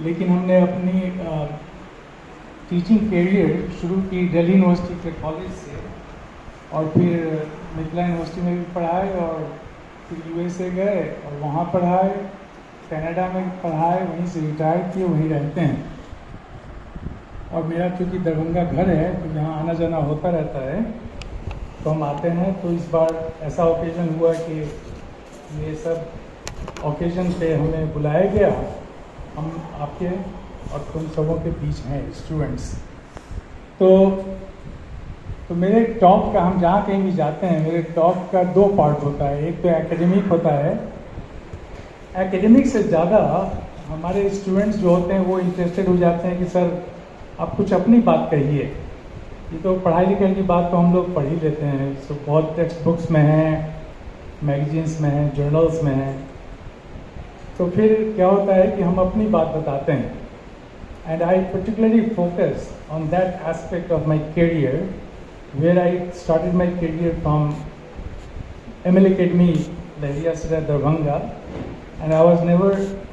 लेकिन हमने अपनी टीचिंग कैरियर शुरू की दिल्ली यूनिवर्सिटी के कॉलेज से, और फिर मिथिला यूनिवर्सिटी में भी पढ़ाए, और फिर यूएसए गए और वहाँ पढ़ाए, कनाडा में पढ़ाए, वहीं से रिटायर किए, वहीं रहते हैं। और मेरा क्योंकि दरभंगा घर है तो यहाँ आना जाना होता रहता है, तो हम आते हैं। तो इस बार ऐसा ओकेजन हुआ कि ये सब ओकेजन पे हमें बुलाया गया। हम आपके और तुम सबों के बीच हैं स्टूडेंट्स। तो मेरे टॉक का, हम जहाँ कहीं भी जाते हैं, मेरे टॉक का दो पार्ट होता है। एक तो एकेडमिक होता है। एकेडमिक से ज़्यादा हमारे स्टूडेंट्स जो होते हैं वो इंटरेस्टेड हो जाते हैं कि सर आप कुछ अपनी बात कहिए। ये तो पढ़ाई लिखाई की बात तो हम लोग पढ़ ही लेते हैं, सो बहुत टेक्स्ट बुक्स में हैं, मैगजीन्स में हैं, जर्नल्स में हैं। तो फिर क्या होता है कि हम अपनी बात बताते हैं। And I particularly focus on that aspect of my career where I started my career from ML Academy, Lehria Sira, Darbhanga, and I was never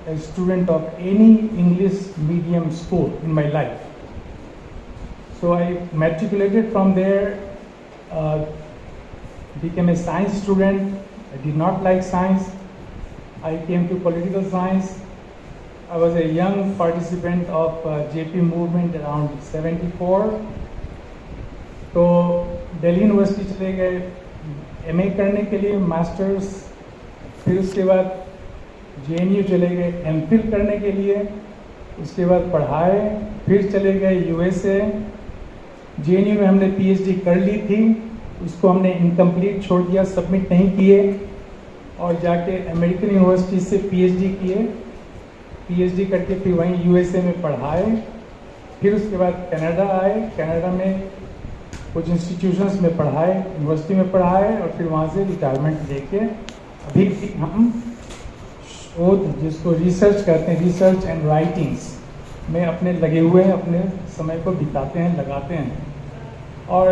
a student of any English medium school in my life. So I matriculated from there, became a science student. I did not like science. I came to political science. I was a young participant of JP movement around 74. तो Delhi university चले गए MA करने के लिए, masters. फिर उसके बाद JNU चले गए MPhil करने के लिए। उसके बाद पढ़ाए, फिर चले गए USA। JNU में हमने PhD कर ली थी, उसको हमने इनकम्प्लीट छोड़ दिया, सबमिट नहीं किए, और जाके अमेरिकन यूनिवर्सिटी से PhD किए। PhD करके फिर वहीं USA में पढ़ाए। फिर उसके बाद कनाडा आए, कनाडा में कुछ इंस्टीट्यूशंस में पढ़ाए, यूनिवर्सिटी में पढ़ाए, और फिर वहाँ से रिटायरमेंट लेके अभी भी हम शोध, जिसको रिसर्च कहते हैं, रिसर्च एंड राइटिंग्स में अपने लगे हुए हैं, अपने समय को बिताते हैं, लगाते हैं। और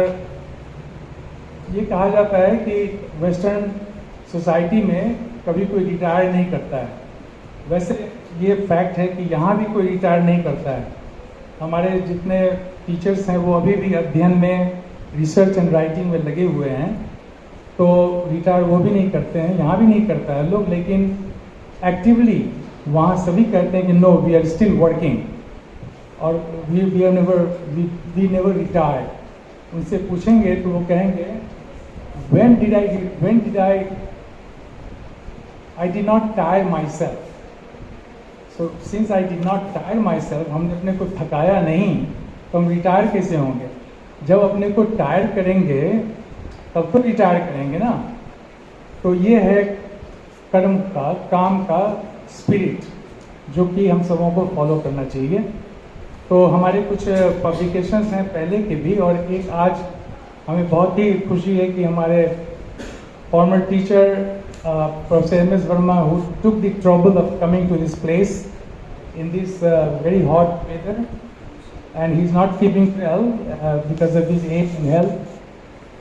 ये कहा जाता है कि वेस्टर्न सोसाइटी में कभी कोई रिटायर नहीं करता है। वैसे ये फैक्ट है कि यहाँ भी कोई रिटायर नहीं करता है। हमारे जितने टीचर्स हैं वो अभी भी अध्ययन में, रिसर्च एंड राइटिंग में लगे हुए हैं, तो रिटायर वो भी नहीं करते हैं, यहाँ भी नहीं करता है लोग। लेकिन एक्टिवली वहाँ सभी कहते हैं कि no, we are still working, और वी नेवर रिटायर। उनसे पूछेंगे तो वो कहेंगे when did I did not tire myself. So since I did not tire myself, हमने अपने को थकाया नहीं, तो हम रिटायर कैसे होंगे? जब अपने को टायर करेंगे तब तो रिटायर करेंगे ना। तो ये है कर्म का, काम का स्पिरिट, जो कि हम सबों को फॉलो करना चाहिए। तो हमारे कुछ पब्लिकेशंस हैं पहले के भी, और एक आज हमें बहुत ही खुशी है कि हमारे farmer teacher professor MS Verma, who took the trouble of coming to this place in this very hot weather, and he's not keeping well because of his age and health,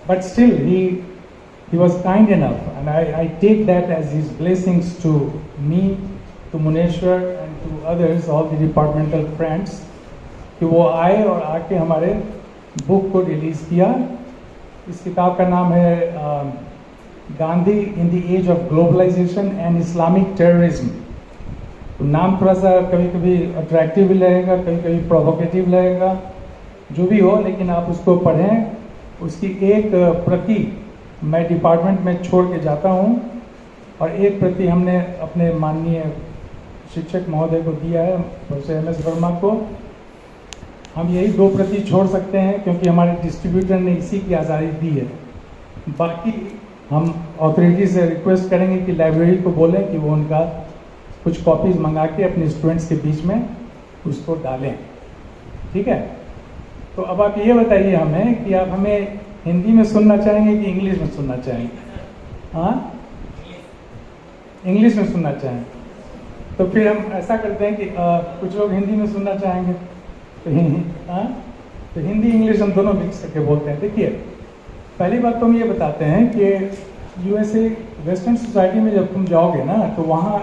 but still he was kind enough, and I take that as his blessings to me, to Muneshwar, and to others, all the departmental friends, कि वो आए और आके हमारे book को release किया। इस किताब का नाम है Gandhi in the age of globalisation and Islamic terrorism. तो नाम थोड़ा सा कभी कभी अट्रैक्टिव भी लगेगा, कभी कभी प्रोवोकेटिव लगेगा, जो भी हो, लेकिन आप उसको पढ़ें। उसकी एक प्रति मैं डिपार्टमेंट में छोड़ के जाता हूँ, और एक प्रति हमने अपने माननीय शिक्षक महोदय को दिया है, प्रोफेसर MS Verma को। हम यही 2 प्रति छोड़ सकते हैं क्योंकि हमारे डिस्ट्रीब्यूटर ने इसी की आज़ादी दी है। बाकी हम अथॉरिटी से रिक्वेस्ट करेंगे कि लाइब्रेरी को बोलें कि वो उनका कुछ कॉपीज़ मंगा के अपने स्टूडेंट्स के बीच में उसको डालें। ठीक है? तो अब आप ये बताइए हमें कि आप हमें हिंदी में सुनना चाहेंगे कि इंग्लिश में सुनना चाहेंगे? हाँ, इंग्लिश में सुनना चाहेंगे। तो फिर हम ऐसा करते हैं कि कुछ लोग हिंदी में सुनना चाहेंगे, तो हिंदी इंग्लिश हम दोनों मिक्स करके बोलते हैं। देखिए, पहली बात तो हम ये बताते हैं कि USA वेस्टर्न सोसाइटी में जब तुम जाओगे ना, तो वहाँ